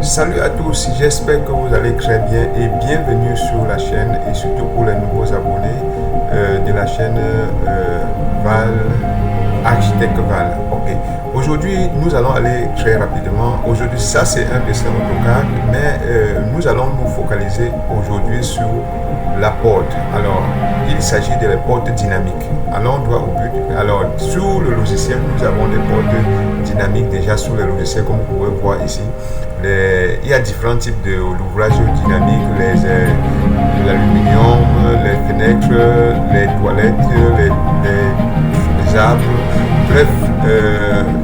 salut à tous, j'espère que vous allez très bien et bienvenue sur la chaîne et surtout pour les nouveaux abonnés de la chaîne Val, Architecte Val. Ok, aujourd'hui nous allons aller très rapidement. Aujourd'hui, ça c'est un dessin AutoCAD, mais nous allons nous focaliser aujourd'hui sur la porte. Alors, il s'agit de la porte dynamique. Allons droit au but. Alors, sur le logiciel, nous avons des portes dynamiques déjà sur le logiciel, comme vous pouvez voir ici. Il y a différents types d'ouvrages dynamiques, l'aluminium, les fenêtres, les toilettes, les arbres. Bref,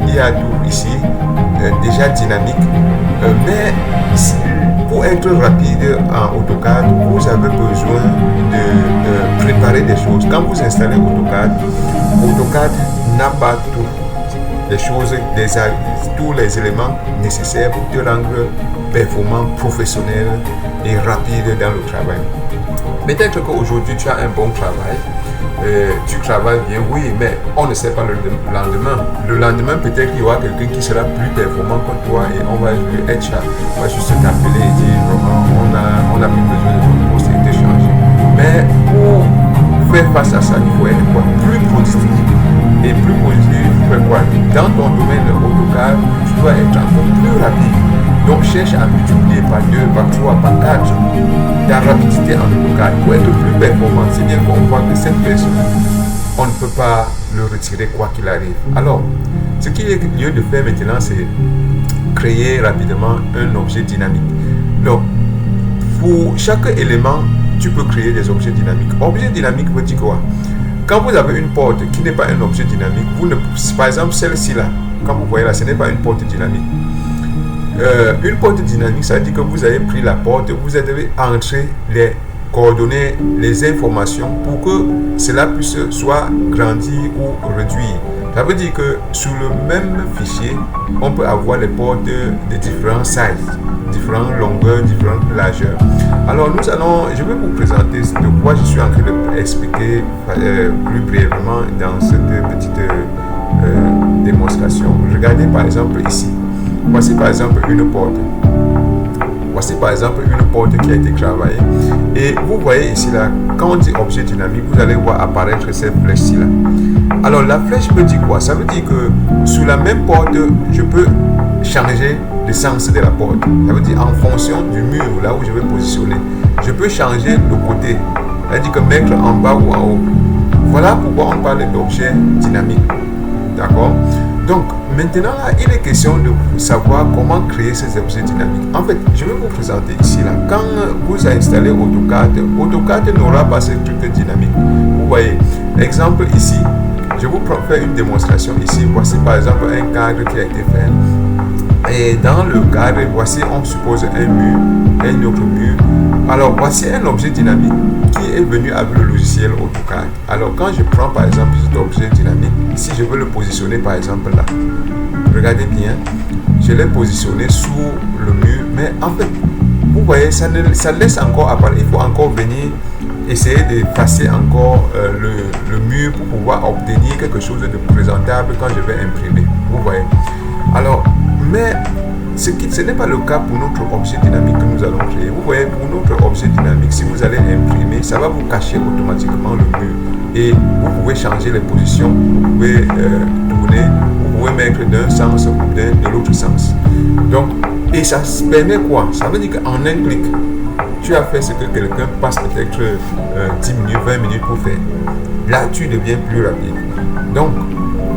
il y a tout ici, déjà dynamique. Mais pour être rapide en AutoCAD, vous avez besoin de préparer des choses. Quand vous installez AutoCAD n'a pas tout. Les choses, tous les éléments nécessaires pour te rendre performant, professionnel et rapide dans le travail. Peut-être qu'aujourd'hui tu as un bon travail, tu travailles bien, oui, mais on ne sait pas le lendemain. Le lendemain, peut-être qu'il y aura quelqu'un qui sera plus performant que toi et on va être chat. On va juste t'appeler et dire vraiment, on a plus besoin de ton poste et t'échanger. Mais pour faire face à ça, il faut être quoi? Plus positif. Et plus positif, quoi? Dans ton domaine AutoCAD, tu dois être encore plus rapide. Donc cherche à multiplier par 2, par 3, par 4 ta rapidité en AutoCAD pour être plus performant. C'est bien qu'on voit que cette personne, on ne peut pas le retirer quoi qu'il arrive. Alors, ce qu'il est lieu de faire maintenant, c'est créer rapidement un objet dynamique. Donc, pour chaque élément, tu peux créer des objets dynamiques. Objet dynamique veut dire quoi? Quand vous avez une porte qui n'est pas un objet dynamique, par exemple celle-ci là, quand vous voyez là, ce n'est pas une porte dynamique. Une porte dynamique, ça veut dire que vous avez pris la porte, vous devez entrer les coordonnées, les informations pour que cela puisse soit grandir ou réduire. Ça veut dire que sur le même fichier, on peut avoir les portes de différents sizes, différentes longueurs, différentes largeurs. Alors je vais vous présenter de quoi je suis en train d'expliquer plus brièvement dans cette petite démonstration. Regardez par exemple ici. Voici par exemple une porte. Voici par exemple une porte qui a été travaillée. Et vous voyez ici là, quand on dit objet dynamique, vous allez voir apparaître cette flèche-ci là. Alors la flèche veut dire quoi? Ça veut dire que sur la même porte, je peux changer le sens de la porte. Ça veut dire en fonction du mur là où je vais positionner, je peux changer le côté. Ça veut dire que mettre en bas ou en haut. Voilà pourquoi on parle d'objet dynamique. D'accord? Donc, maintenant, là, il est question de savoir comment créer ces objets dynamiques. En fait, je vais vous présenter ici. Là. Quand vous installez AutoCAD n'aura pas ce truc dynamique. Vous voyez, exemple ici, je vous fais une démonstration ici. Voici par exemple un cadre qui a été fait. Et dans le cadre, voici, on suppose un mur, un autre mur. Alors, voici un objet dynamique qui est venu avec le logiciel AutoCAD. Alors, quand je prends par exemple cet objet dynamique, si je veux le positionner par exemple là, regardez bien, je l'ai positionné sous le mur, mais en fait, vous voyez, ça laisse encore apparaître. Il faut encore venir essayer d'effacer encore le mur pour pouvoir obtenir quelque chose de présentable quand je vais imprimer. Vous voyez. Alors, mais ce n'est pas le cas pour notre objet dynamique que nous allons créer. Vous voyez, pour notre objet dynamique, si vous allez imprimer, ça va vous cacher automatiquement le mur. Et vous pouvez changer les positions, vous pouvez tourner, vous pouvez mettre d'un sens ou de l'autre sens. Donc, et ça permet quoi? Ça veut dire qu'en un clic, tu as fait ce que quelqu'un passe peut-être 10 minutes, 20 minutes pour faire. Là, tu deviens plus rapide. Donc,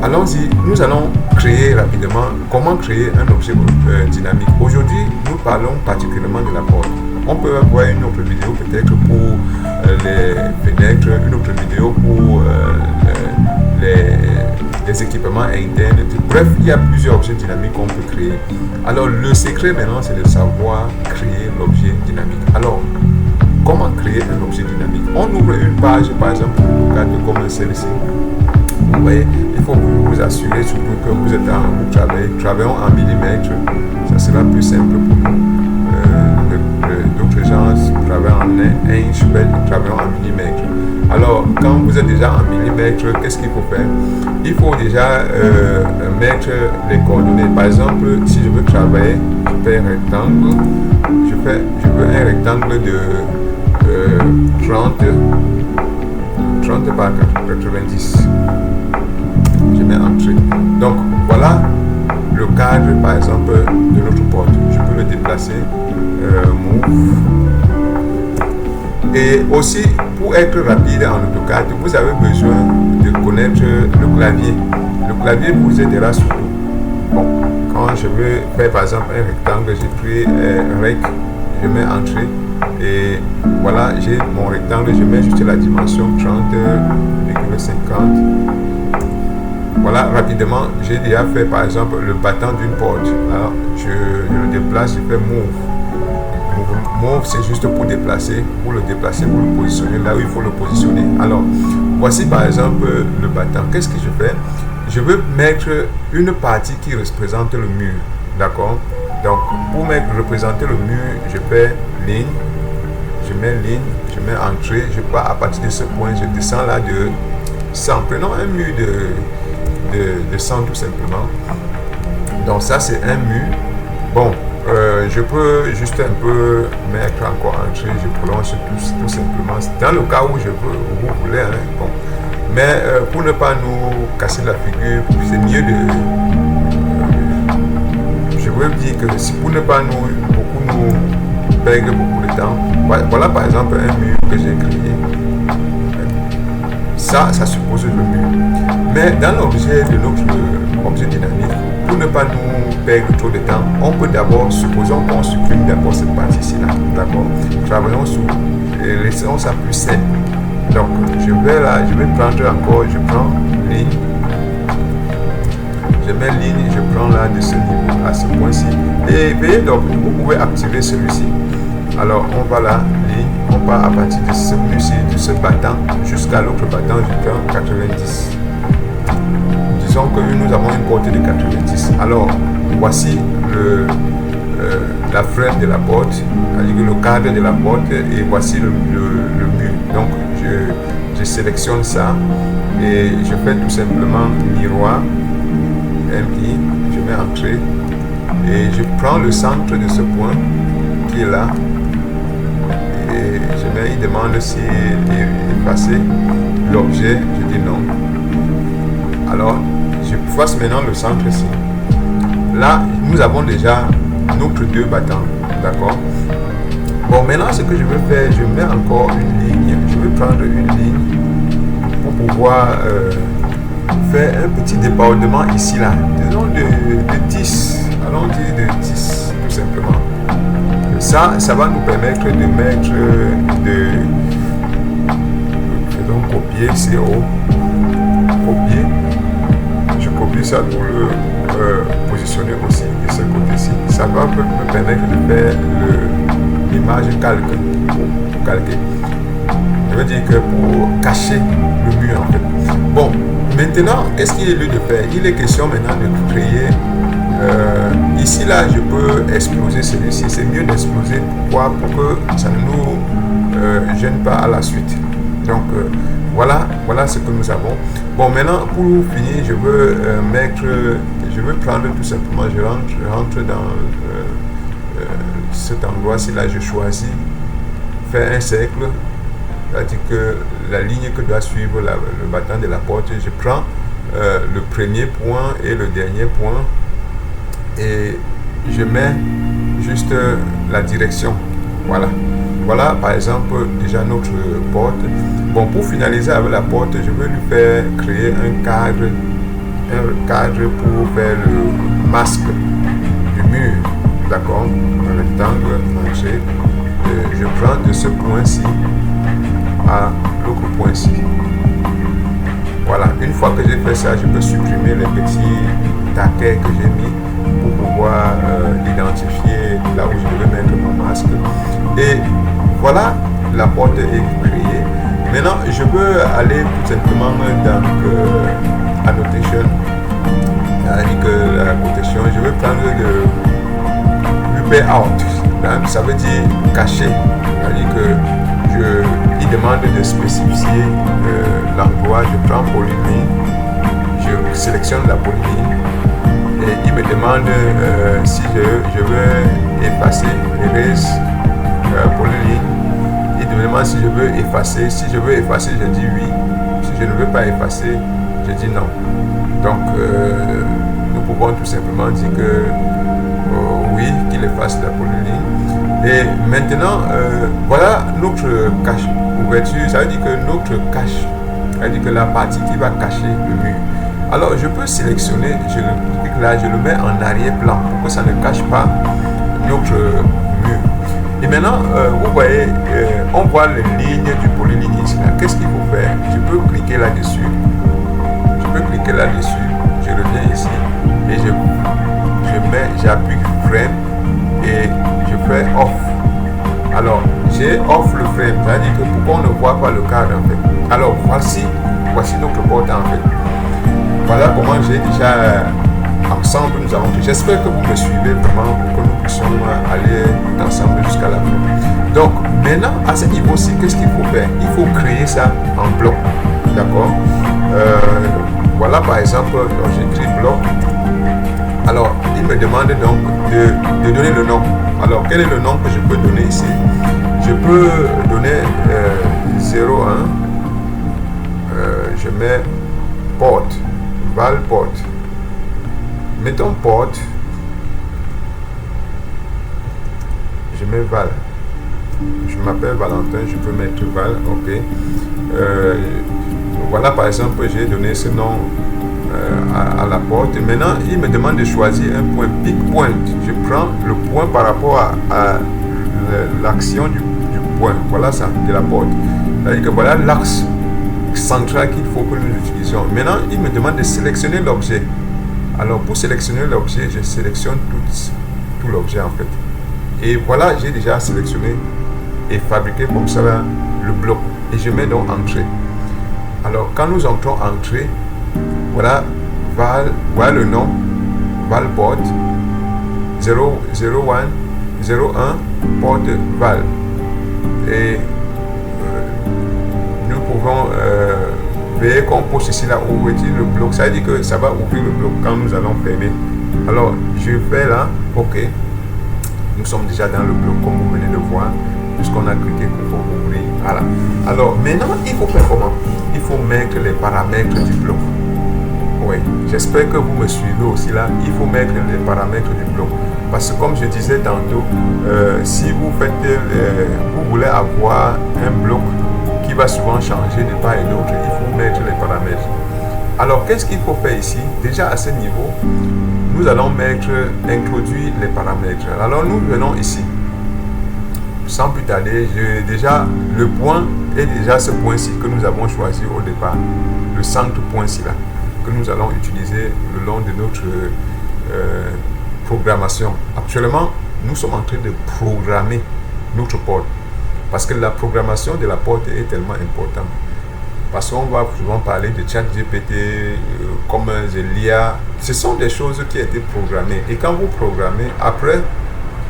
allons-y, nous allons créer rapidement comment créer un objet dynamique. Aujourd'hui, nous parlons particulièrement de la porte. On peut avoir une autre vidéo peut-être pour les fenêtres, une autre vidéo pour les équipements internes. Bref, il y a plusieurs objets dynamiques qu'on peut créer. Alors, le secret maintenant, c'est de savoir créer l'objet dynamique. Alors, comment créer un objet dynamique? On ouvre une page, par exemple, pour AutoCAD comme celle-ci. Vous voyez, il faut vous assurer surtout que vous êtes travaillons en millimètres. Ça sera plus simple pour nous. D'autres gens travaillent en inch, travaillons en millimètres. Alors, quand vous êtes déjà en millimètres, qu'est-ce qu'il faut faire? Il faut déjà mettre les coordonnées. Par exemple, si je veux travailler, je paire rectangle. Je veux un rectangle de 30 par 90. Je mets entrée. Donc voilà le cadre par exemple de notre porte. Je peux le déplacer, move. Et aussi pour être rapide en AutoCAD, vous avez besoin de connaître le clavier. Le clavier vous aidera surtout. Bon, quand je veux faire par exemple un rectangle, j'ai pris rec, je mets entrée et voilà, j'ai mon rectangle, je mets juste la dimension 30,50. Voilà, rapidement, j'ai déjà fait par exemple le battant d'une porte. Alors, je le déplace, je fais move. Move, c'est juste pour déplacer, pour le déplacer, pour le positionner là où il faut le positionner. Alors, voici par exemple le battant. Qu'est-ce que je fais? Je veux mettre une partie qui représente le mur, d'accord? Donc, pour représenter le mur, je fais ligne, je mets ligne, je mets entrée, je pars à partir de ce point, je descends là de 100. Prenons un mur de 100 tout simplement. Donc ça, c'est un mur. Bon, je peux juste un peu mettre encore entrée, je prolonge tout simplement. Dans le cas où vous voulez, hein, bon. Mais pour ne pas nous casser la figure, c'est mieux de... je veux dire que si pour ne pas nous perdre beaucoup de temps, voilà par exemple un mur que j'ai créé. Ça suppose le mur. Mais dans l'objet de notre objet dynamique, pour ne pas nous perdre trop de temps, on peut d'abord, supposons qu'on supprime d'abord cette partie-ci là, d'accord? Travaillons sur et laissons ça plus simple. Donc je vais prendre encore, je prends ligne, je mets ligne, je prends là de ce niveau à ce point-ci. Et veuillez donc, vous pouvez activer celui-ci. Alors on va là, ligne, on part à partir de ce mur-ci, de ce battant jusqu'à l'autre battant, je prends 90. Disons que nous avons une portée de 90. Alors voici la frame de la porte, le cadre de la porte, et voici le mur. Donc je sélectionne ça et je fais tout simplement miroir, MI, je mets entrée et je prends le centre de ce point qui est là et il demande si effacer l'objet, je dis non. Alors je fasse maintenant le centre ici. Là nous avons déjà nos deux battants, d'accord? Bon, maintenant ce que je veux faire, je mets encore une ligne. Je vais prendre une ligne pour pouvoir faire un petit débordement ici là, disons de 10, allons dire de 10 tout simplement. Ça va nous permettre de mettre faisons copier CO, copier, je copie ça pour le positionner aussi de ce côté-ci. Ça va me permettre de faire l'image calque, pour calquer. Je veux dire que pour cacher le mur en fait. Bon, maintenant, qu'est-ce qu'il est lieu de faire? Il est question maintenant de créer. Ici là, je peux exploser celui-ci. C'est mieux d'exploser. Pourquoi? Pour que ça ne nous gêne pas à la suite. Donc voilà ce que nous avons. Bon, maintenant pour finir, je veux prendre tout simplement. Je rentre dans cet endroit-ci là, je choisis faire un cercle, c'est-à-dire que la ligne que doit suivre le battant de la porte, je prends le premier point et le dernier point et je mets juste la direction. Voilà par exemple déjà notre porte. Bon, pour finaliser avec la porte, je veux lui faire créer un cadre pour faire le masque du mur, d'accord? Un rectangle entrée. Je prends de ce point-ci à l'autre point-ci. Voilà, une fois que j'ai fait ça, je peux supprimer les petits taquets que j'ai mis pour pouvoir identifier là où je devais mettre mon masque. Et voilà, la porte est créée. Maintenant, je peux aller tout simplement dans annotation. C'est-à-dire que la notation, je vais prendre le out. Ça veut dire cacher. C'est-à-dire que il demande de spécifier l'endroit. Je prends polyline, je sélectionne la polyline et et il me demande si je veux effacer, erase polyligne. Il me demande si je veux effacer. Si je veux effacer, je dis oui. Si je ne veux pas effacer, je dis non. Donc, nous pouvons tout simplement dire que oui, qu'il efface la polyligne. Et maintenant, voilà notre cache ouverture. Ça veut dire que notre cache, ça veut dire que la partie qui va cacher le mur. Alors, je peux sélectionner, je le clique là, je le mets en arrière-plan pour que ça ne cache pas notre mur. Et maintenant, vous voyez, on voit les lignes du polyligne ici. Qu'est-ce qu'il faut faire? Je peux cliquer là-dessus. Je reviens ici et j'appuie frame et je fais off. Alors, j'ai off le frame, c'est-à-dire que pour qu'on ne voit pas le cadre en fait. Alors, voici notre porte en fait. Voilà comment j'ai déjà ensemble nous avons. J'espère que vous me suivez vraiment pour que nous puissions aller ensemble jusqu'à la fin. Donc, maintenant, à ce niveau-ci, qu'est-ce qu'il faut faire? Il faut créer ça en bloc. D'accord? Voilà par exemple, j'écris bloc. Alors, il me demande donc de donner le nom. Alors, quel est le nom que je peux donner ici? Je peux donner 01. Je mets porte, val porte. Mettons porte. Je mets val. Je m'appelle Valentin, je peux mettre val, ok. Voilà par exemple, j'ai donné ce nom à la porte. Maintenant, il me demande de choisir un point, pick point. Je prends le point par rapport à l'action du point. Voilà ça, de la porte. C'est-à-dire que voilà l'axe central qu'il faut que nous utilisions. Maintenant, il me demande de sélectionner l'objet. Alors, pour sélectionner l'objet, je sélectionne tout l'objet en fait. Et voilà, j'ai déjà sélectionné et fabriqué comme ça là, le bloc. Et je mets donc entrée. Alors, quand nous entrons entrée, voilà le nom, val porte, 01, porte val. Et nous pouvons veiller qu'on pose ici là ouvrir le bloc. Ça veut dire que ça va ouvrir le bloc quand nous allons fermer. Alors, je fais là, ok. Nous sommes déjà dans le bloc comme vous venez de voir, puisqu'on a cliqué pour ouvrir. Voilà. Alors, maintenant, il faut faire comment? Il faut mettre les paramètres du bloc. Oui, j'espère que vous me suivez aussi là. Il faut mettre les paramètres du bloc. Parce que comme je disais tantôt, si vous vous voulez avoir un bloc qui va souvent changer de part et d'autre, il faut mettre les paramètres. Alors, qu'est-ce qu'il faut faire ici? Déjà à ce niveau, nous allons introduire les paramètres. Alors, nous venons ici. Sans plus tarder, déjà le point est déjà ce point-ci que nous avons choisi au départ. Le centre point-ci là, que nous allons utiliser le long de notre programmation. Actuellement, nous sommes en train de programmer notre porte. Parce que la programmation de la porte est tellement importante. Parce qu'on va souvent parler de ChatGPT, comme l'IA. Ce sont des choses qui ont été programmées. Et quand vous programmez, après,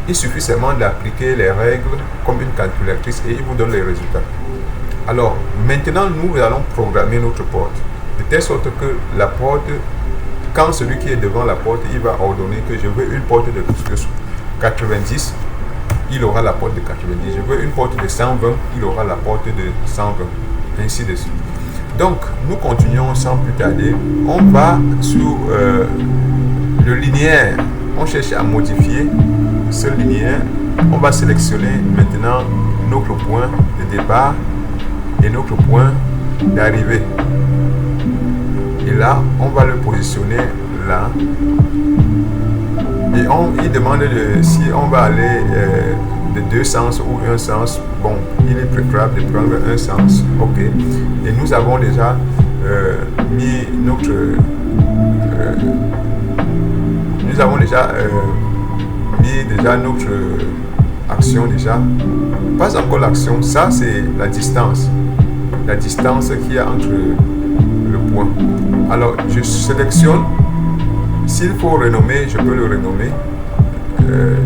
il suffit seulement d'appliquer les règles comme une calculatrice et il vous donne les résultats. Alors, maintenant, nous allons programmer notre porte. De telle sorte que la porte, quand celui qui est devant la porte, il va ordonner que je veux une porte de 90, il aura la porte de 90. Je veux une porte de 120, il aura la porte de 120. Ainsi de suite. Donc, nous continuons sans plus tarder. On va sur le linéaire. On cherche à modifier ce linéaire. On va sélectionner maintenant notre point de départ et notre point d'arrivée. Et là, on va le positionner là. Et il demande si on va aller de deux sens ou un sens. Bon, il est préférable de prendre un sens. Ok. Et nous avons déjà mis notre action déjà. Pas encore l'action. Ça c'est la distance. La distance qu'il y a entre le point. Alors je sélectionne. S'il faut renommer, je peux le renommer.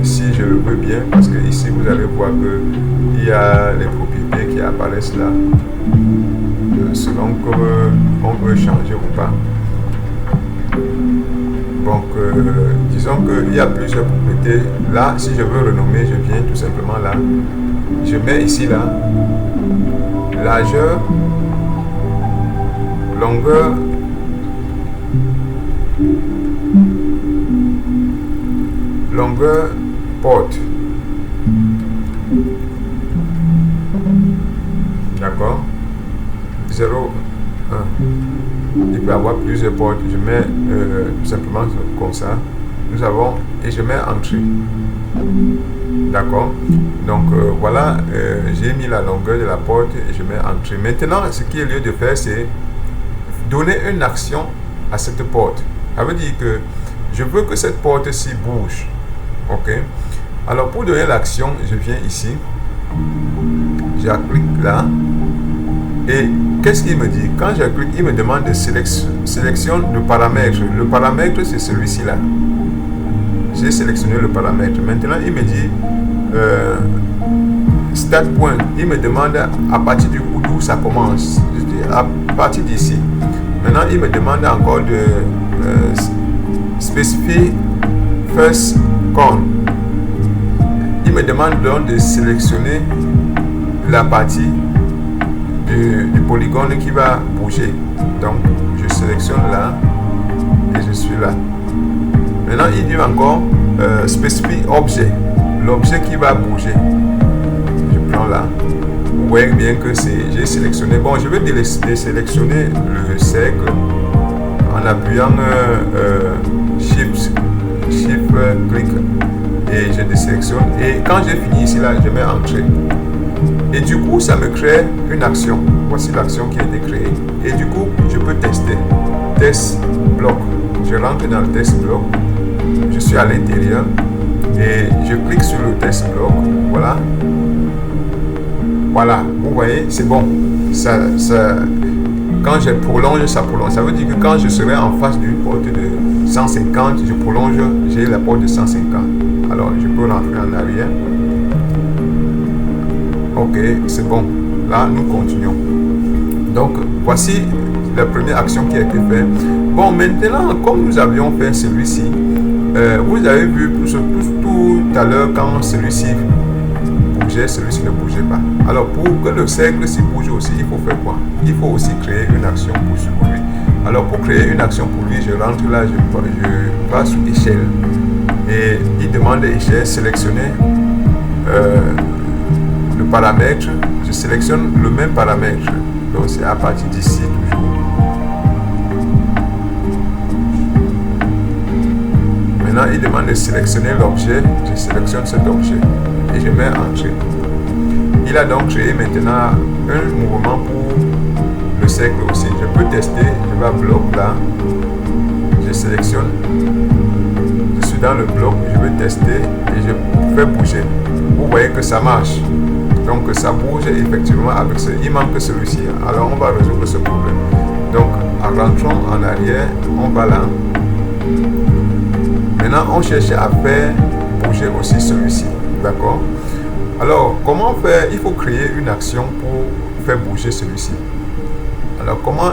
Si je le veux bien, parce que ici vous allez voir que il y a les propriétés qui apparaissent là selon que on veut changer ou pas. Donc, disons qu'il y a plusieurs propriétés. Là, si je veux renommer, je viens tout simplement là. Je mets ici là. Largeur, longueur, porte. D'accord. 0, 1. Il peut y avoir plusieurs portes. Je mets tout simplement comme ça. Nous avons, et je mets entrée. D'accord. Donc voilà, j'ai mis la longueur de la porte et je mets entrée. Maintenant, ce qui est lieu de faire, c'est donner une action à cette porte. Ça veut dire que je veux que cette porte-ci bouge. Ok. Alors pour donner l'action, je viens ici. Je clique là. Et qu'est-ce qu'il me dit? Quand je clique, il me demande de sélectionner le paramètre. Le paramètre, c'est celui-ci là. J'ai sélectionné le paramètre. Maintenant, il me dit start point. Il me demande à partir d'où ça commence. Je dis à partir d'ici. Maintenant, il me demande encore de spécifier first corner. Il me demande donc de sélectionner la partie du polygone qui va bouger. Donc, je sélectionne là et je suis là. Maintenant, il dit encore spécifier objet, l'objet qui va bouger. Je prends là. Vous voyez bien que j'ai sélectionné. Bon, je vais désélectionner le cercle en appuyant Shift clic et je désélectionne. Et quand j'ai fini ici là, je mets entrée. Et du coup, ça me crée une action. Voici l'action qui a été créée. Et du coup, je peux tester. Test bloc. Je rentre dans le test bloc. Je suis à l'intérieur. Et je clique sur le test bloc. Voilà. Voilà. Vous voyez, c'est bon. Quand je prolonge, ça prolonge. Ça veut dire que quand je serai en face d'une porte de 150, je prolonge, j'ai la porte de 150. Alors, je peux rentrer en arrière. Ok, c'est bon. Là, nous continuons. Donc, voici la première action qui a été faite. Bon, maintenant, comme nous avions fait celui-ci, vous avez vu tout à l'heure quand celui-ci bougeait, celui-ci ne bougeait pas. Alors, pour que le cercle s'y bouge aussi, il faut faire quoi? Il faut aussi créer une action pour lui. Alors, pour créer une action pour lui, je rentre là, je passe sur échelle. Et il demande échelle, sélectionner le paramètre. Je sélectionne le même paramètre. Donc, c'est à partir d'ici toujours. Maintenant, il demande de sélectionner l'objet. Je sélectionne cet objet et je mets entrée. Il a donc créé maintenant un mouvement pour le cercle aussi. Je peux tester. Je vais à bloc là. Je sélectionne. Je suis dans le bloc. Je vais tester et je fais bouger. Vous voyez que ça marche. Donc ça bouge effectivement avec ce. Il manque celui-ci. Alors on va résoudre ce problème. Donc en rentrant en arrière, on va là. Maintenant on cherche à faire bouger aussi celui-ci. D'accord? Alors comment faire? Il faut créer une action pour faire bouger celui-ci. Alors comment?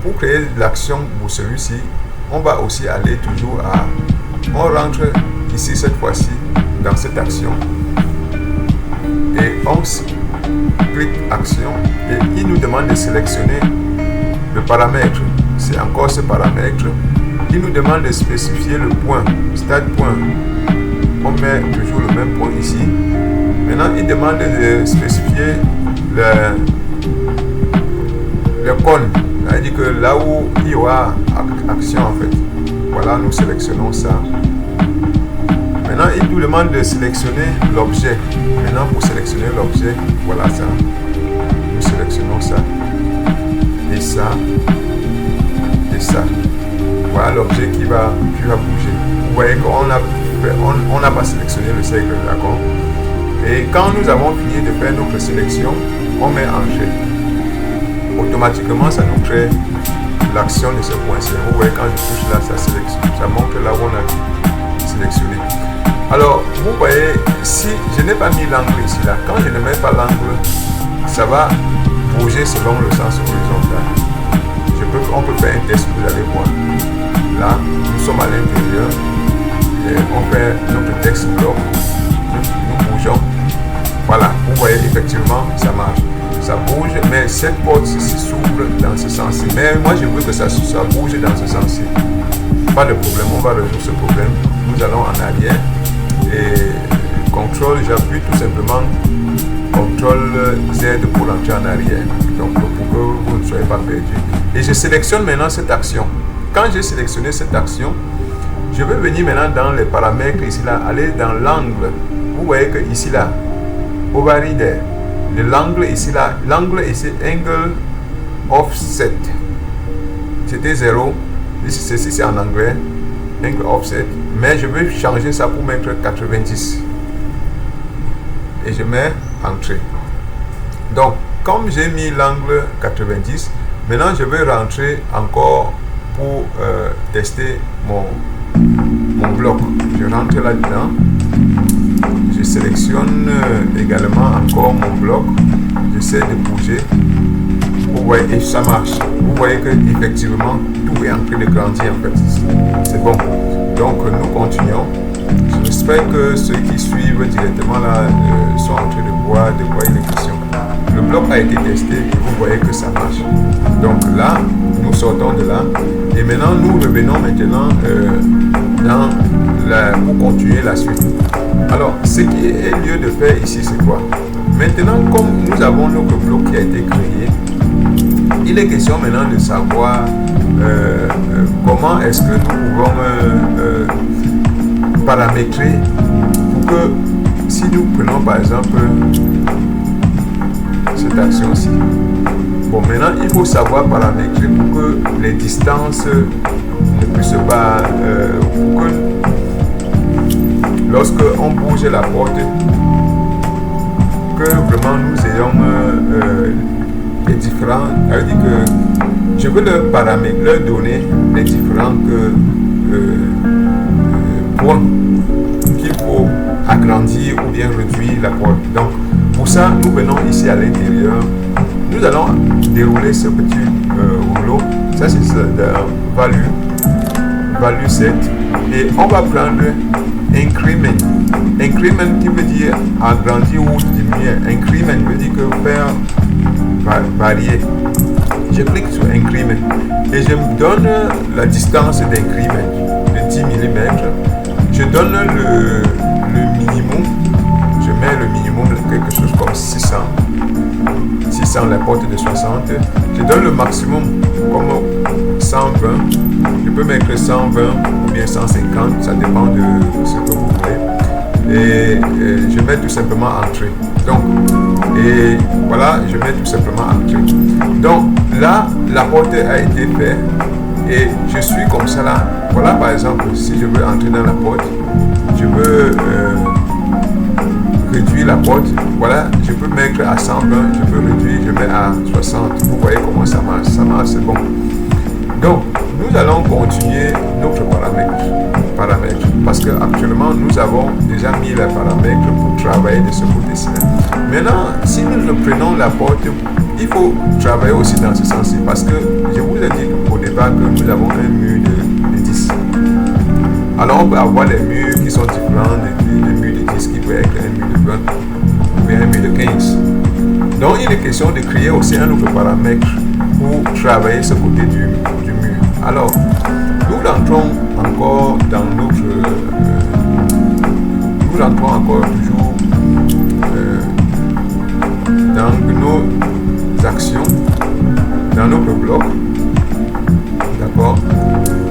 Pour créer l'action pour celui-ci, on va aussi aller toujours à. On rentre ici cette fois-ci dans cette action. Et on clique action et il nous demande de sélectionner le paramètre. C'est encore ce paramètre. Il nous demande de spécifier le point, start point. On met toujours le même point ici. Maintenant, il demande de spécifier le cône. C'est-à-dire que là où il y aura action en fait. Voilà, nous sélectionnons ça. Maintenant, il nous demande de sélectionner l'objet. Maintenant, pour sélectionner l'objet, voilà ça. Nous sélectionnons ça. Et ça. Et ça. Voilà l'objet qui va bouger. Vous voyez qu'on n'a pas sélectionné le cercle, d'accord? Et quand nous avons fini de faire notre sélection, on met entrée. Automatiquement, ça nous crée l'action de ce point-ci. Vous voyez, quand je touche là, ça sélectionne. Ça montre là où on a sélectionné. Alors, vous voyez, si je n'ai pas mis l'angle ici, là, quand je ne mets pas l'angle, ça va bouger selon le sens horizontal. On peut faire un test, vous allez voir. là, nous sommes à l'intérieur. On fait notre texte bloc. Nous bougeons. Voilà, vous voyez, effectivement, ça marche. Ça bouge, mais cette porte-ci s'ouvre dans ce sens-ci. Mais moi, je veux que ça bouge dans ce sens-ci. Pas de problème, on va résoudre ce problème. Nous allons en arrière. Et contrôle, j'appuie tout simplement CTRL Z pour entrer en arrière. Donc, pour que vous ne soyez pas perdu. Et je sélectionne maintenant cette action. Quand j'ai sélectionné cette action, je vais venir maintenant dans les paramètres ici là, aller dans l'angle. Vous voyez que ici là, overrider, l'angle ici là, l'angle ici, angle offset. C'était 0. Ceci c'est en anglais, angle offset. Mais je vais changer ça pour mettre 90. Et je mets entrée. Donc, comme j'ai mis l'angle 90, maintenant je vais rentrer encore pour tester mon bloc. Je rentre là-dedans. Je sélectionne également encore mon bloc. J'essaie de bouger. Vous voyez, et ça marche. Vous voyez que effectivement tout est en train de grandir en fait. C'est bon. Donc nous continuons. J'espère que ceux qui suivent directement là sont en train de voir de quoi il est question. Le bloc a été testé et vous voyez que ça marche. Donc là, nous sortons de là. Et maintenant, nous revenons maintenant pour continuer la suite. Alors, ce qui est lieu de faire ici, c'est quoi? Maintenant, comme nous avons notre bloc qui a été créé, il est question maintenant de savoir comment est-ce que nous pouvons paramétrer pour que si nous prenons par exemple cette action-ci. Bon, maintenant, il faut savoir paramétrer pour que les distances ne puissent pas... pour que lorsque on bouge la porte, que vraiment nous ayons les différents... C'est-à-dire que je veux leur donner les différents points qu'il faut agrandir ou bien réduire la porte. Donc, pour ça, nous venons ici à l'intérieur. Nous allons dérouler ce petit rouleau. Ça, c'est value set. Et on va prendre increment. Increment qui veut dire agrandir ou diminuer. Increment veut dire que faire varier. Je clique sur increment et je me donne la distance d'increment de 10 mm. Je donne le minimum. Je mets le minimum quelque chose comme 600, la porte de 60. Je donne le maximum comme 120. Je peux mettre 120 ou bien 150, ça dépend de ce que vous voulez. Et je mets tout simplement entrée. Donc, et voilà, je mets tout simplement entrée. Donc là, la porte a été faite et je suis comme ça là. Voilà, par exemple, si je veux entrer dans la porte, je veux réduire la porte. Voilà, je peux mettre à 120, je peux réduire, je mets à 60. Vous voyez comment ça marche. Ça marche, c'est bon. Donc, nous allons continuer notre paramètre parce que actuellement nous avons déjà mis les paramètres pour travailler de ce côté-ci. Maintenant, si nous prenons la porte, il faut travailler aussi dans ce sens-ci parce que je vous ai dit au départ que nous avons un mur de 10. Alors on peut avoir des murs qui sont différents des murs de 10 qui peuvent être un mur de 20 ou bien un mur de 15. Donc il est question de créer aussi un autre paramètre pour travailler ce côté du mur. Alors, nous rentrons encore dans notre... nous rentrons encore toujours dans nos actions, dans notre bloc. D'accord?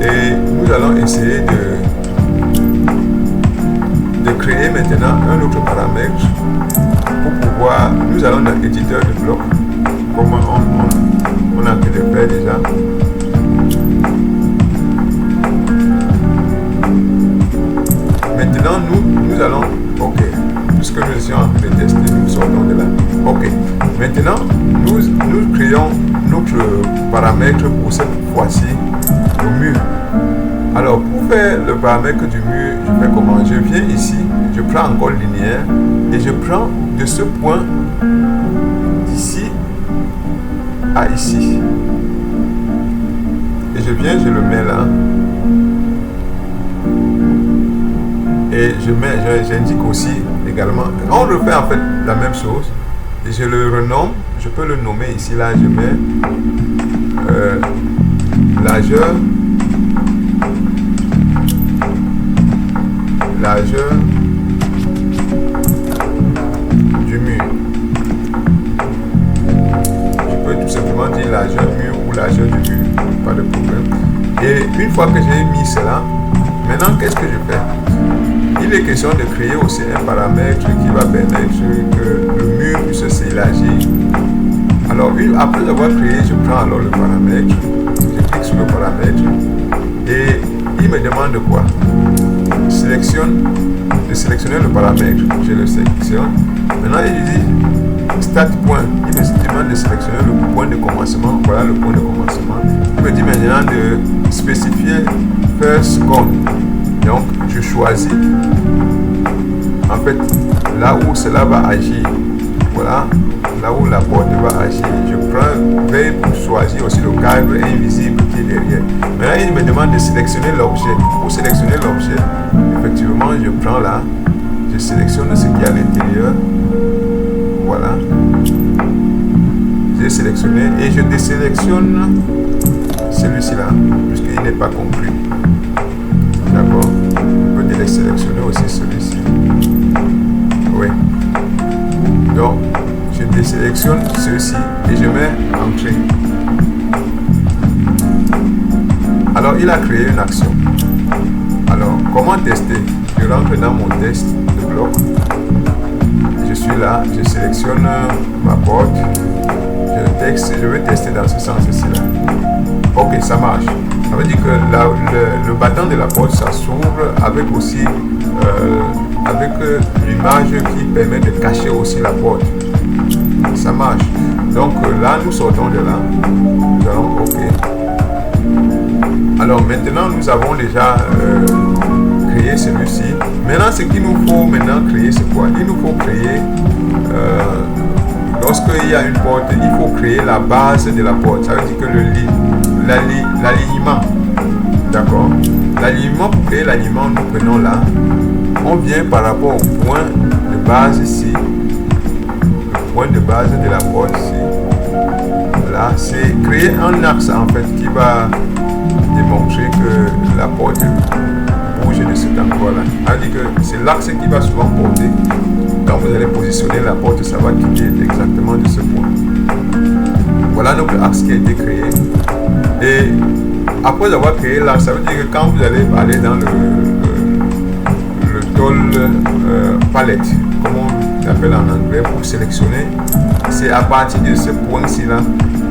Et nous allons essayer de créer maintenant un autre paramètre pour pouvoir... Nous allons dans l'éditeur de bloc, comme on a pu le faire déjà. Maintenant, nous allons, ok, puisque nous étions en train de tester, nous sortons de là. Ok, maintenant, nous créons notre paramètre pour cette fois-ci, le mur. Alors, pour faire le paramètre du mur, je fais comment? Je viens ici, je prends encore linéaire et je prends de ce point d'ici à ici. Et je viens, je le mets là. Et j'indique aussi également, on refait en fait la même chose, et je le renomme, je peux le nommer ici, là je mets largeur du mur. Je peux tout simplement dire largeur mur ou largeur du mur, pas de problème. Et une fois que j'ai mis cela, maintenant qu'est-ce que je fais? Il est question de créer aussi un paramètre qui va permettre que le mur puisse s'élargir. Alors après avoir créé, je prends alors le paramètre, je clique sur le paramètre et il me demande quoi? De sélectionner le paramètre, je le sélectionne. Maintenant il dit start point, il me demande de sélectionner le point de commencement. Voilà le point de commencement. Il me dit maintenant de spécifier first call. Donc je choisis en fait là où cela va agir. Voilà là où la porte va agir. Je veille pour choisir aussi le cadre invisible qui est derrière. Maintenant il me demande de sélectionner l'objet. Pour sélectionner l'objet, effectivement je prends là, je sélectionne ce qui est à l'intérieur. Voilà, j'ai sélectionné et je désélectionne celui-ci là puisqu'il n'est pas compris. D'accord, je peux désélectionner aussi celui-ci. Oui, donc je désélectionne ceci et je mets entrée. Alors il a créé une action. Alors comment tester? Je rentre dans mon test de bloc. Je suis là, je sélectionne ma porte, je vais tester dans ce sens-ci là. Ok, ça marche. Ça veut dire que le battant de la porte, ça s'ouvre avec aussi avec l'image qui permet de cacher aussi la porte. Ça marche. Donc là, nous sortons de là. Nous allons OK. Alors maintenant, nous avons déjà créé celui-ci. Maintenant, ce qu'il nous faut maintenant créer, c'est quoi? Il nous faut créer, lorsqu'il y a une porte, il faut créer la base de la porte. Ça veut dire que l'alignement. D'accord? L'alignement, pour créer l'alignement, nous prenons là. On vient par rapport au point de base ici. Le point de base de la porte ici. Là, c'est créer un axe en fait qui va démontrer que la porte bouge de cet endroit-là. C'est-à-dire que c'est l'axe qui va souvent porter. Quand vous allez positionner la porte, ça va quitter exactement de ce point. Voilà notre axe qui a été créé. Et après avoir créé l'axe, ça veut dire que quand vous allez aller dans le tool palette, comme on l'appelle en anglais, pour sélectionner, c'est à partir de ce point-ci là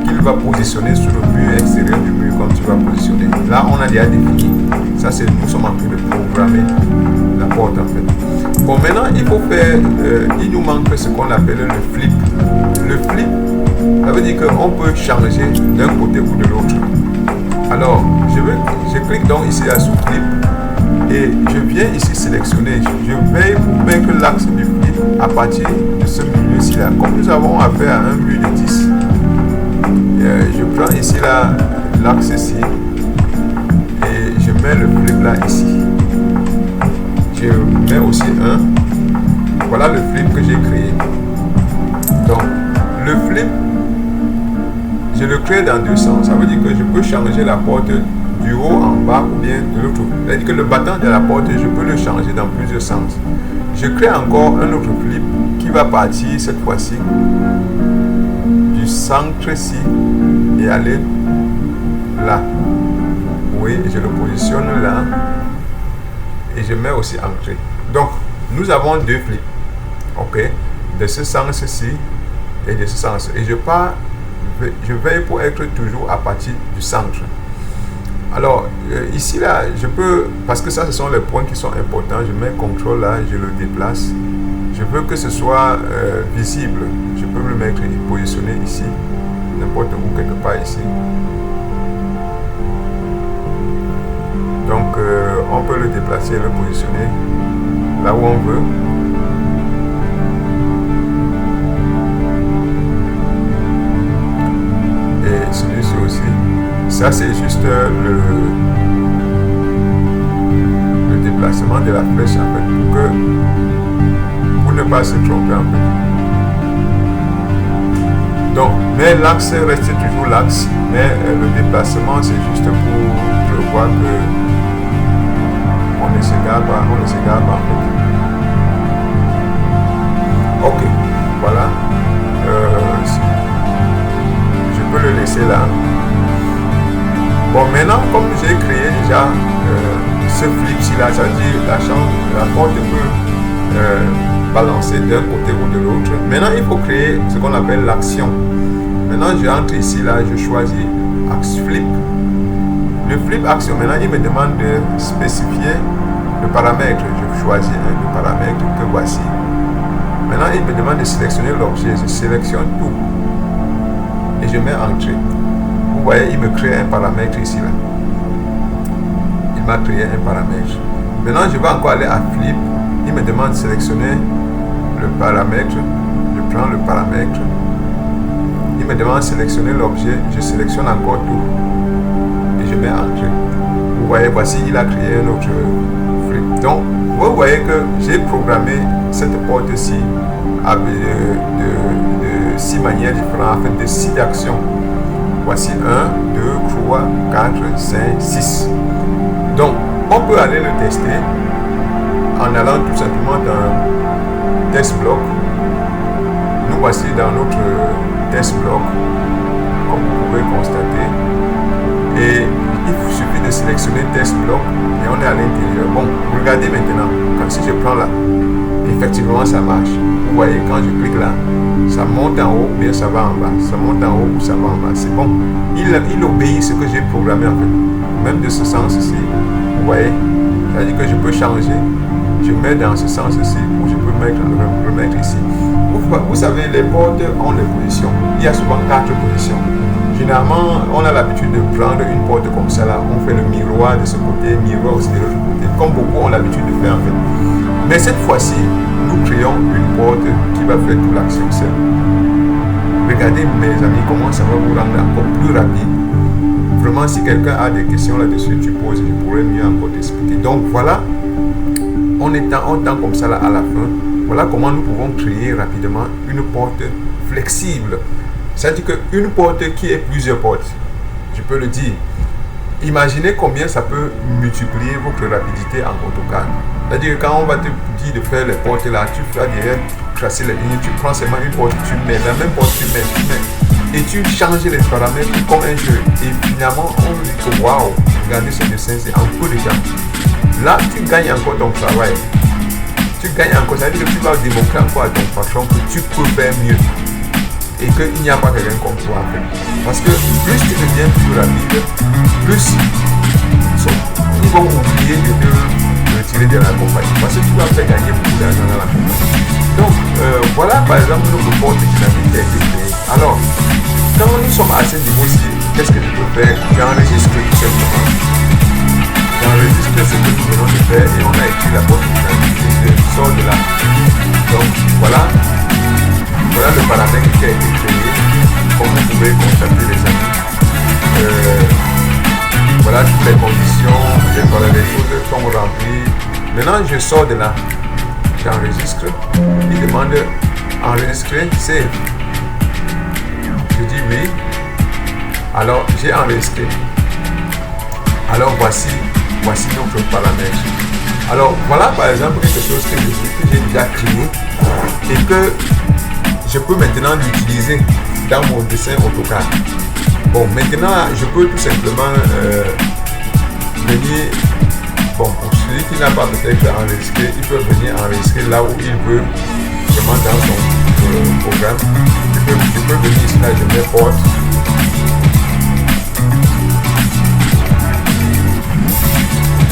qu'il va positionner sur le mur extérieur du mur comme tu vas positionner. Là, on a déjà défini. Ça, c'est nous sommes en train de programmer la porte en fait. Bon, maintenant, il faut faire, il nous manque ce qu'on appelle le flip. Le flip, ça veut dire qu'on peut changer d'un côté ou de l'autre. Alors, je clique donc ici à sous flip et je viens ici sélectionner. Je veille pour mettre l'axe du flip à partir de ce milieu-ci là. Comme nous avons affaire à un mur de 10, je prends ici l'axe ici et je mets le flip là ici. Je mets aussi un. Voilà le flip que j'ai créé. Donc le flip, je le crée dans deux sens. Ça veut dire que je peux changer la porte du haut en bas ou bien de l'autre. C'est-à-dire que le battant de la porte, je peux le changer dans plusieurs sens. Je crée encore un autre flip qui va partir cette fois-ci du centre-ci et aller là. Oui, je le positionne là et je mets aussi entrée. Donc nous avons deux flips, ok, de ce sens-ci et de ce sens. Et je veille pour être toujours à partir du centre. Alors ici là, je peux, parce que ça ce sont les points qui sont importants, je mets CTRL là, je le déplace. Je veux que ce soit visible. Je peux le mettre et positionner ici, n'importe où, quelque part ici. Donc on peut le déplacer et le positionner là où on veut. Et celui-ci aussi. Ça c'est juste le déplacement déplacement de la flèche en fait pour ne pas se tromper en fait. Donc, mais l'axe reste toujours l'axe, mais le déplacement c'est juste pour prévoir que on ne s'égare pas en fait. Ok, voilà. Je peux le laisser là. Bon, maintenant, comme j'ai créé déjà ce flip-ci là, c'est-à-dire la porte peut balancer d'un côté ou de l'autre. Maintenant, il faut créer ce qu'on appelle l'action. Maintenant, je rentre ici là, je choisis axe flip. Le flip action, maintenant, il me demande de spécifier le paramètre. Je choisis le paramètre que voici. Maintenant, il me demande de sélectionner l'objet. Je sélectionne tout et je mets entrée. Vous voyez, il me crée un paramètre ici là. Il m'a créé un paramètre. Maintenant, je vais encore aller à flip. Il me demande de sélectionner le paramètre. Je prends le paramètre. Il me demande de sélectionner l'objet. Je sélectionne encore tout et je mets entrée. Vous voyez, voici, il a créé un autre flip. Donc, vous voyez que j'ai programmé cette porte-ci de 6 manières différentes, en fait, de 6 actions. Voici 1, 2, 3, 4, 5, 6. Donc, on peut aller le tester en allant tout simplement dans Test Block. Nous voici dans notre Test Block, comme vous pouvez constater. Et il suffit de sélectionner Test Block et on est à l'intérieur. Bon, regardez maintenant, quand si je prends là, effectivement ça marche. Vous voyez, quand je clique là, ça monte en haut ou bien ça va en bas. Ça monte en haut ou ça va en bas. C'est bon. Il obéit ce que j'ai programmé en fait. Même de ce sens-ci, vous voyez. C'est-à-dire que je peux changer. Je mets dans ce sens-ci ou je peux remettre ici. Vous savez, les portes ont des positions. Il y a souvent 4 positions. Généralement, on a l'habitude de prendre une porte comme ça là. On fait le miroir de ce côté, miroir aussi de l'autre côté. Comme beaucoup ont l'habitude de faire en fait. Mais cette fois-ci, nous créons une porte qui va faire toute l'action seule. Regardez mes amis comment ça va vous rendre encore plus rapide. Vraiment, si quelqu'un a des questions là-dessus, tu poses, je pourrais mieux encore t'expliquer. Donc voilà, on tend comme ça là à la fin. Voilà comment nous pouvons créer rapidement une porte flexible. C'est-à-dire qu'une porte qui est plusieurs portes, je peux le dire. Imaginez combien ça peut multiplier votre rapidité en AutoCAD. C'est-à-dire que quand on va te dire de faire les portes là, tu vas direct tracer les lignes, tu prends seulement une porte, tu mets la même porte, tu mets, et tu changes les paramètres comme un jeu. Et finalement, on dit que waouh, regardez ce dessin, c'est en peu de temps. Là, tu gagnes encore ton travail. Tu gagnes encore, ça veut dire que tu vas démontrer encore à ton patron que tu peux faire mieux. Et qu'il n'y a pas quelqu'un comme toi en fait. Parce que plus tu deviens plus rapide, plus ils vont oublier de te retirer de la compagnie. Parce que tu vas faire gagner beaucoup d'argent dans la compagnie. Donc voilà par exemple notre porte dynamique qui a été créée. Alors, quand nous sommes à ce niveau-ci, qu'est-ce que je peux faire? J'enregistre tout simplement. J'enregistre ce que nous venons de faire et on a écrit la porte dynamique et je sors de là. Donc voilà. Voilà le paramètre qui a été créé, comme vous pouvez constater les amis. Voilà toutes les conditions, les choses sont remplies. Maintenant je sors de là, j'enregistre, il demande enregistrer, save. Je dis oui, alors j'ai enregistré. Alors voici notre paramètre. Alors voilà par exemple quelque chose que j'ai déjà créé et que je peux maintenant l'utiliser dans mon dessin AutoCAD. Bon, maintenant, je peux tout simplement venir, bon, pour celui qui n'a pas peut-être enregistré, il peut venir enregistrer là où il veut, vraiment dans son programme. Je peux venir ici, là, je mets porte.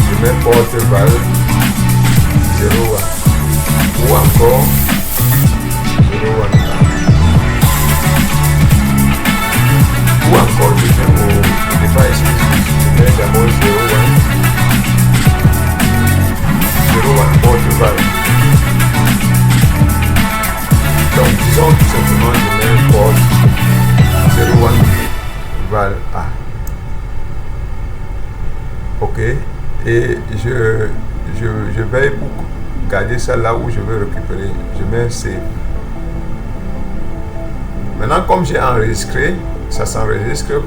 Je mets porte val 0 ou encore 0 ou encore je viens au départ ici, je mets d'abord 0 porte val. Donc disons tout simplement je mets porte 0 val A. Ok, et je je veille pour garder ça là où je veux récupérer. Je mets save. Maintenant, comme j'ai enregistré, ça s'enregistre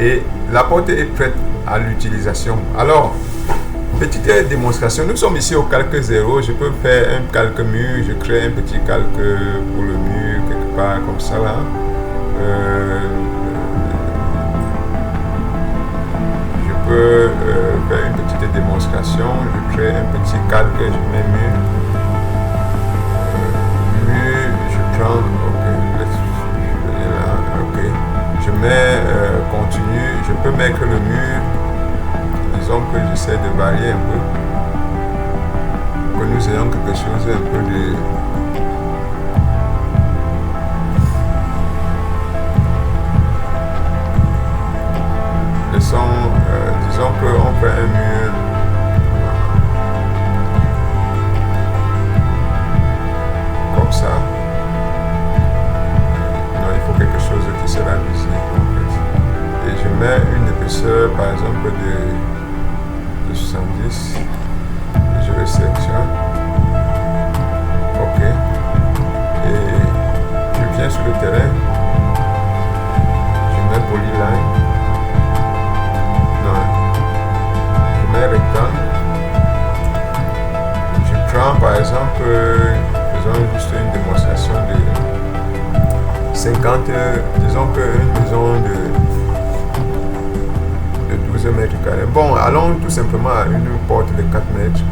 et la porte est prête à l'utilisation. Alors, petite démonstration, nous sommes ici au calque 0. Je peux faire un calque mur, je crée un petit calque pour le mur quelque part comme ça là. Je peux faire une petite démonstration, je crée un petit calque, je mets mur, je prends, je mets continue, je peux mettre le mur, disons que j'essaie de varier un peu, que nous ayons quelque chose un peu de... disons qu'on fait un mur comme ça. Non, il faut quelque chose qui sera visible en fait. Et je mets une épaisseur par exemple de 70. Et je le sélectionne. Ok. Et je viens sur le terrain. Je mets polyline. Rectangle. Je prends par exemple, faisons juste une démonstration de 50, disons qu'une maison de 12 mètres carrés. Bon, allons tout simplement à une porte de 4 mètres.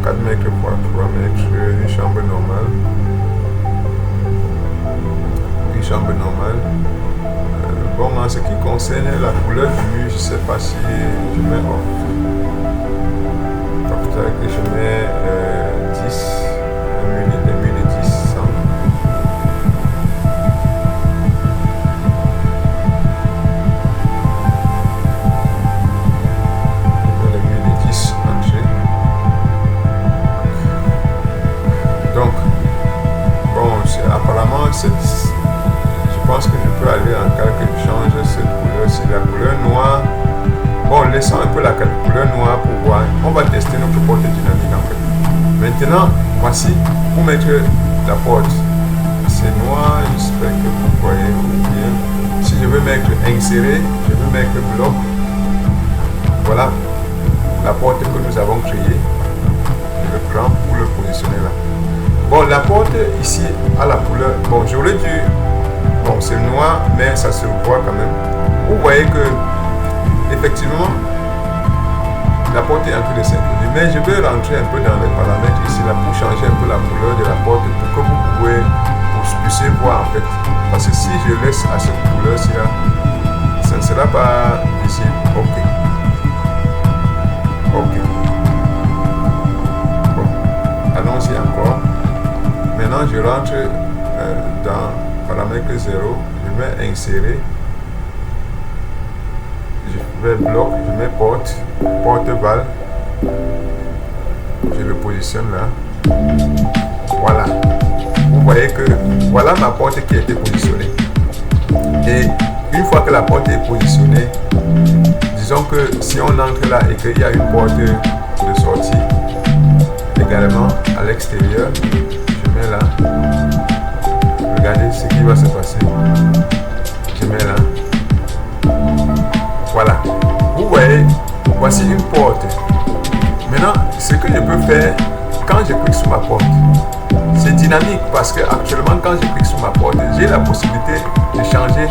4 mètres par 3 mètres, une chambre normale. Une chambre normale. Bon, en ce qui concerne la couleur du mur, je ne sais pas si je mets off. Peut-être que je mets 10, un mur de 10, 100. Le mur de 10 entrée. Donc, bon, apparemment, je pense que je peux aller en calque et changer cette couleur. C'est la couleur noire. Bon, laissons un peu la couleur noire pour voir. On va tester notre porte dynamique en fait. Maintenant, voici pour mettre la porte. C'est noir, j'espère que vous voyez bien. Si je veux mettre insérer, je veux mettre bloc. Voilà la porte que nous avons créée. Je le prends pour le positionner là. Bon, la porte ici a la couleur. Bon, j'aurais dû. Bon, c'est noir, mais ça se voit quand même. Vous voyez que, effectivement, la porte est en train de s'incliner. Mais je vais rentrer un peu dans les paramètres ici, là, pour changer un peu la couleur de la porte, pour que vous puissiez voir, en fait. Parce que si je laisse à cette couleur-ci, là, ça ne sera pas visible. Ok. Ok. Bon, allons-y encore. Maintenant, je rentre dans paramètre 0, je vais insérer, je vais bloc, je mets porte val, je le positionne là. Voilà, vous voyez que voilà ma porte qui a été positionnée. Et une fois que la porte est positionnée, disons que si on entre là et qu'il y a une porte de sortie également à l'extérieur, je mets là. Regardez ce qui va se passer. Je mets là. Voilà. Vous voyez, voici une porte. Maintenant, ce que je peux faire quand je clique sur ma porte, c'est dynamique parce que actuellement, quand je clique sur ma porte, j'ai la possibilité de changer.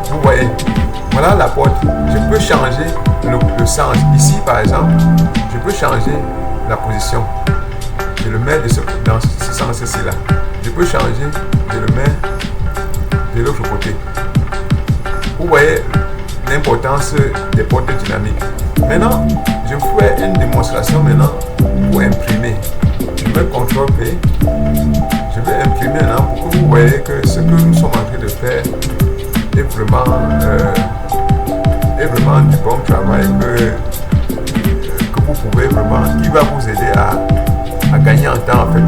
Vous voyez, voilà la porte. Je peux changer le sens. Ici, par exemple, je peux changer la position. Je le mets dans ce sens-ci là. Je peux changer, je le mets de l'autre côté. Vous voyez l'importance des portes dynamiques. Maintenant, je fais une démonstration maintenant pour imprimer. Je mets CTRL P. Je vais imprimer maintenant pour que vous voyez que ce que nous sommes en train de faire est vraiment du bon travail que vous pouvez vraiment, qui va vous aider à gagner en temps en fait.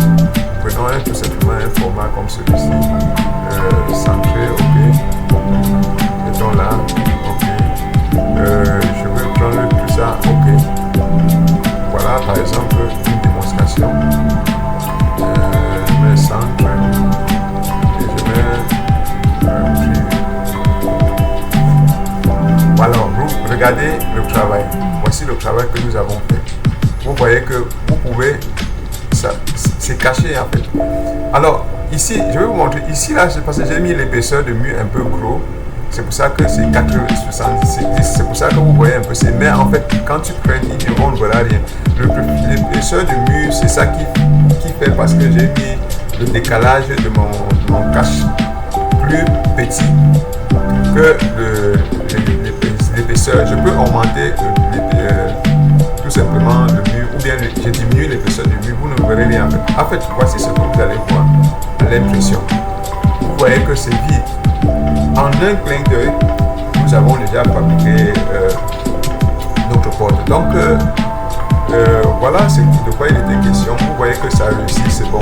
Prenons tout simplement un format comme celui-ci, centré, ok, mettons là, ok, par exemple une démonstration. Je mets centre et je mets voilà, vous regardez le travail. Voici le travail que nous avons fait. Vous voyez que vous pouvez, c'est caché en fait. Alors ici, je vais vous montrer, ici là, c'est parce que j'ai mis l'épaisseur de mur un peu gros. C'est pour ça que c'est 70, c'est pour ça que vous voyez un peu, mais en fait, quand tu prends une ronde, voilà rien. L'épaisseur du mur, c'est ça qui fait parce que j'ai mis le décalage de mon cache plus petit que l'épaisseur. Je peux augmenter tout simplement le mur, ou bien je diminue l'épaisseur du mur, vous ne verrez rien. En fait, voici ce que vous allez voir à l'impression. Vous voyez que c'est vide. En un clin d'œil, nous avons déjà fabriqué notre porte. Donc, voilà de quoi il était question. Vous voyez que ça réussit, c'est bon.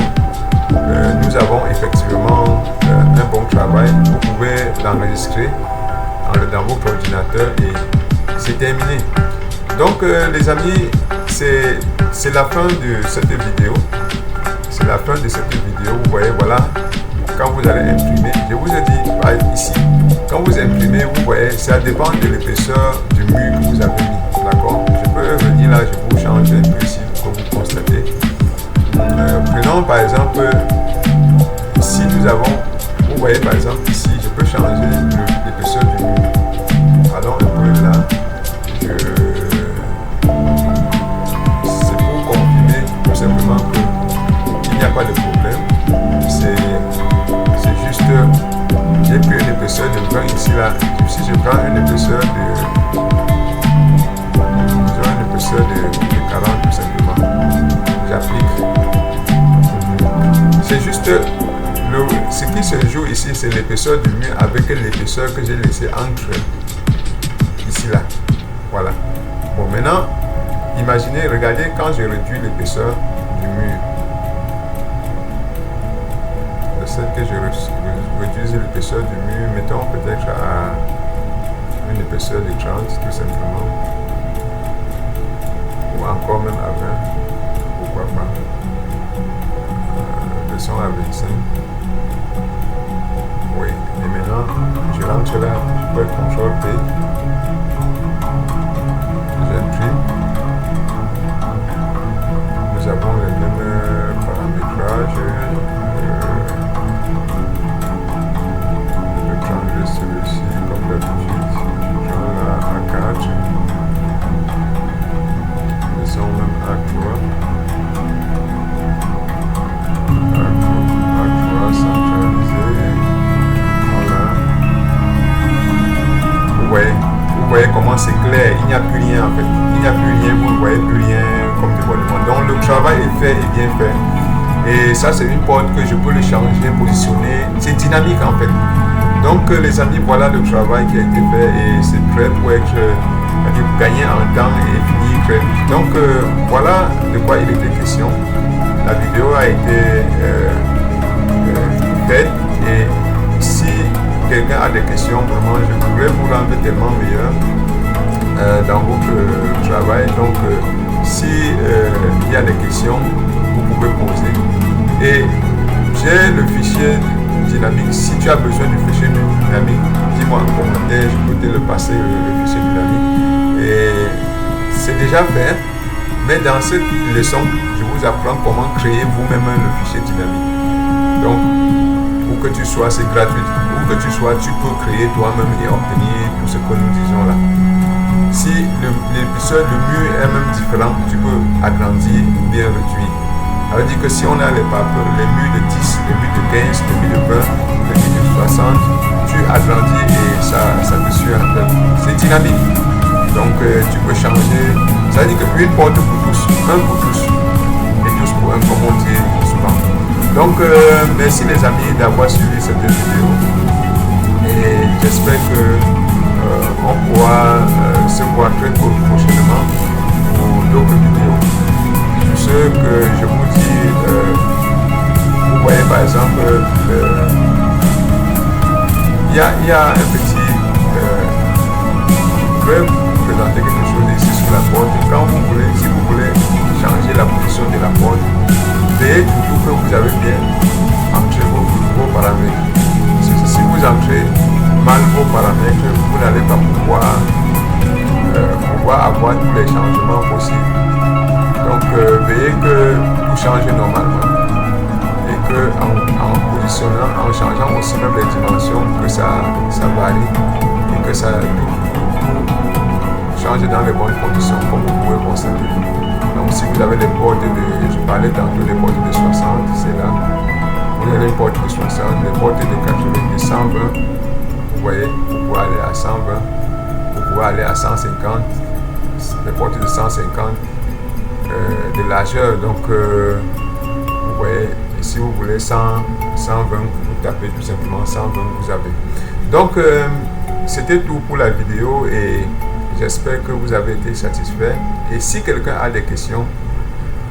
Nous avons effectivement un bon travail. Vous pouvez l'enregistrer dans votre ordinateur et c'est terminé. Donc, les amis, c'est la fin de cette vidéo. C'est la fin de cette vidéo. Vous voyez, voilà. Quand vous allez imprimer, je vous ai dit ici, quand vous imprimez, vous voyez, ça dépend de l'épaisseur du mur que vous avez mis, d'accord? Je peux venir là, je vous change un peu ici pour que vous constatez. Prenons par exemple, ici nous avons, vous voyez par exemple ici, je peux changer l'épaisseur du mur. Allons un peu là, c'est pour confirmer tout simplement qu'il n'y a pas de problème. C'est juste, j'ai pris une épaisseur de 20 ici là. Si je prends une épaisseur de 40 tout simplement, j'applique. C'est juste ce qui se joue ici, c'est l'épaisseur du mur avec l'épaisseur que j'ai laissé entre ici là. Voilà. Bon, maintenant, imaginez, regardez quand j'ai réduit l'épaisseur du mur. Celle que je réduise l'épaisseur du mur, mettons peut-être à une épaisseur de 30 tout simplement, ou encore même à 20, pourquoi pas, laissons à 25. Oui, et maintenant je rentre là, je peux CTRL P, j'imprime. Nous avons les mêmes paramétrages. Celui-ci, comme d'habitude, je prends la A4, laissons même A3, centralisé, voilà. Vous voyez comment c'est clair, il n'y a plus rien en fait, il n'y a plus rien, vous ne voyez plus rien comme dévoilement. Donc le travail est fait et bien fait. Et ça c'est une porte que je peux le changer, positionner, c'est dynamique en fait. Donc les amis, voilà le travail qui a été fait et c'est prêt pour être gagné en temps et fini très vite. Donc voilà de quoi il était question. La vidéo a été faite et si quelqu'un a des questions, vraiment je pourrais vous rendre tellement meilleur dans votre travail. Donc si il y a des questions, vous pouvez poser. Et j'ai le fichier dynamique. Si tu as besoin du fichier dynamique, dis-moi en commentaire, je peux te le passer le fichier dynamique. Et c'est déjà fait, mais dans cette leçon, je vous apprends comment créer vous-même le fichier dynamique. Donc, pour que tu sois, c'est gratuit. Pour que tu sois, tu peux créer toi-même et obtenir tout ce que nous disons là. Si l'épaisseur du mur est même différent, tu peux agrandir ou bien réduire. Ça veut dire que si on a les murs de 10, les murs de 15, les murs de 20, les murs de 60, tu agrandis et ça te suit en fait. C'est dynamique. Donc tu peux changer. Ça veut dire qu'une porte pour tous, un pour tous, et tous pour un, comme on dit souvent. Donc merci les amis d'avoir suivi cette vidéo. Et j'espère que on pourra se voir très prochainement pour d'autres vidéos. Ce que je vous dis, vous voyez par exemple, il y a un petit, je vais vous présenter quelque chose ici sur la porte. Quand vous voulez, si vous voulez changer vous avez bien entré vos paramètres. Si vous entrez mal vos paramètres, vous n'allez pas pouvoir avoir tous les changements possibles. Donc veillez que tout change normalement et que en positionnant, en changeant aussi même les dimensions, que ça varie et que ça change dans les bonnes conditions, comme vous pouvez constater. Donc si vous avez des portes je parlais tantôt des portes de 60, c'est là. Vous avez les portes de 60, les portes de 80, de 120, vous voyez, vous pouvez aller à 120, vous pouvez aller à 150, les portes de 150 de largeur. Donc vous voyez, si vous voulez 120, vous tapez tout simplement 120, vous avez. Donc c'était tout pour la vidéo et j'espère que vous avez été satisfait. Et si quelqu'un a des questions,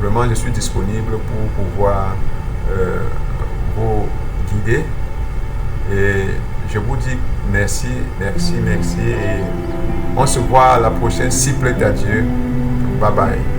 vraiment je suis disponible pour pouvoir vous guider. Et je vous dis merci. Et on se voit à la prochaine, s'il plaît à Dieu. Bye bye.